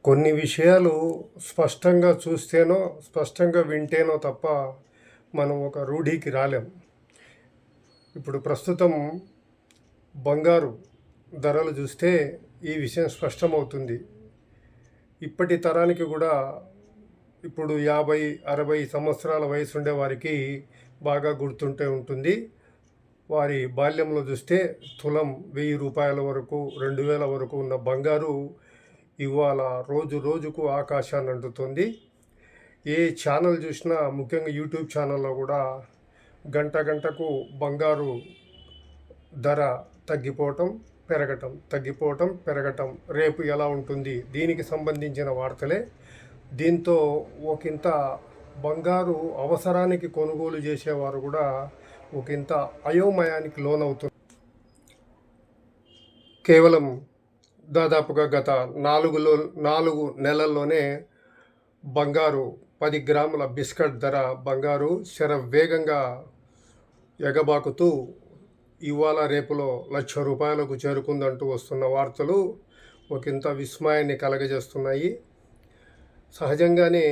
కొన్ని విషయాలు స్పష్టంగా చూస్తేనో, స్పష్టంగా వింటేనో తప్ప మనం ఒక రూఢికి రాలేం. ఇప్పుడు ప్రస్తుతం బంగారు ధరలు చూస్తే ఈ విషయం స్పష్టమవుతుంది. ఇప్పటి తరానికి కూడా ఇప్పుడు 50-60 సంవత్సరాల వయసు ఉండే వారికి బాగా గుర్తుంటే ఉంటుంది. వారి బాల్యంలో చూస్తే తులం 1000 రూపాయల వరకు, 2000 వరకు ఉన్న బంగారు ఇవాళ రోజు రోజుకు ఆకాశాన్ని అంటుతుంది. ఏ ఛానల్ చూసినా, ముఖ్యంగా యూట్యూబ్ ఛానల్లో కూడా గంట గంటకు బంగారు ధర తగ్గిపోవటం, పెరగటం, తగ్గిపోవటం, పెరగటం, రేపు ఎలా ఉంటుంది దీనికి సంబంధించిన వార్తలే. దీంతో ఒకంత బంగారు అవసరానికి కొనుగోలు చేసేవారు కూడా ఒకంత అయోమయానికి లోనవుతుంది. కేవలం దాదాపుగా గత 4 నెలల్లోనే బంగారు 10 గ్రాముల బిస్కెట్ ధర బంగారు శరవేగంగా ఎగబాకుతూ ఇవాళ రేపులో ₹1,00,000 చేరుకుందంటూ వస్తున్న వార్తలు ఒకంత విస్మయాన్ని కలగజేస్తున్నాయి. సహజంగానే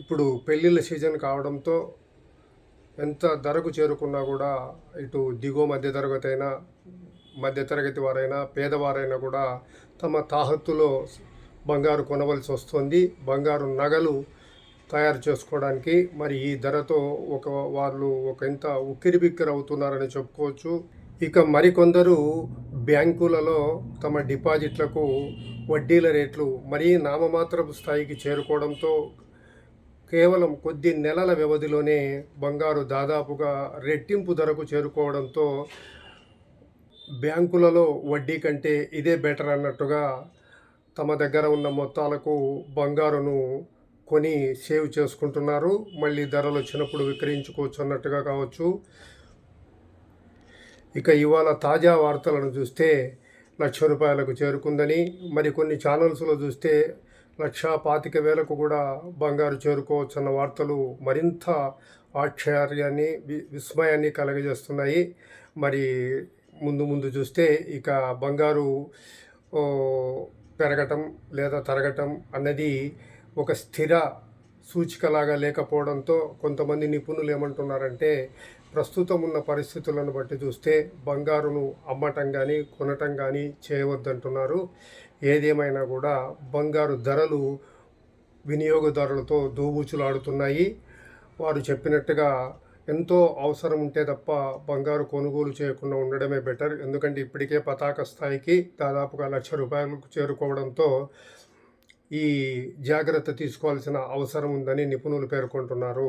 ఇప్పుడు పెళ్ళిళ్ళ సీజన్ కావడంతో ఎంత ధరకు చేరుకున్నా కూడా ఇటు దిగువ మధ్యతరగతి వారైనా పేదవారైనా కూడా తమ తాహత్తులో బంగారు కొనవలసి వస్తుంది. బంగారు నగలు తయారు చేసుకోవడానికి మరి ఈ ధరతో వాళ్ళు ఒకంత ఉక్కిరిబిక్కిరవుతున్నారని చెప్పుకోవచ్చు. ఇక మరికొందరు బ్యాంకులలో తమ డిపాజిట్లకు వడ్డీల రేట్లు మరీ నామమాత్రపు స్థాయికి చేరుకోవడంతో కేవలం కొద్ది నెలల వ్యవధిలోనే బంగారు దాదాపుగా రెట్టింపు ధరకు చేరుకోవడంతో బ్యాంకులలో వడ్డీ కంటే ఇదే బెటర్ అన్నట్టుగా తమ దగ్గర ఉన్న మొత్తాలకు బంగారును కొని సేవ్ చేసుకుంటున్నారు. మళ్ళీ ధరలు వచ్చినప్పుడు విక్రయించుకోవచ్చు అన్నట్టుగా కావచ్చు. ఇక ఇవాళ తాజా వార్తలను చూస్తే ₹1,00,000 చేరుకుందని, మరికొన్ని ఛానల్స్లో చూస్తే 1,25,000 కూడా బంగారు చేరుకోవచ్చు అన్న వార్తలు మరింత ఆశ్చర్యాన్ని, విస్మయాన్ని కలగజేస్తున్నాయి. మరి ముందు చూస్తే ఇక బంగారు పెరగటం లేదా తరగటం అన్నది ఒక స్థిర సూచికలాగా లేకపోవడంతో కొంతమంది నిపుణులు ఏమంటున్నారంటే, ప్రస్తుతం ఉన్న పరిస్థితులను బట్టి చూస్తే బంగారును అమ్మటం కానీ కొనటం కానీ చేయవద్దంటున్నారు. ఏదేమైనా కూడా బంగారు ధరలు వినియోగదారులతో దోబూచులాడుతున్నాయి. వారు చెప్పినట్టుగా ఎంతో అవసరం ఉంటే తప్ప బంగారు కొనుగోలు చేయకుండా ఉండడమే బెటర్. ఎందుకంటే ఇప్పటికే పతాక స్థాయికి దాదాపుగా ₹1,00,000 చేరుకోవడంతో ఈ జాగ్రత్త తీసుకోవాల్సిన అవసరం ఉందని నిపుణులు పేర్కొంటున్నారు.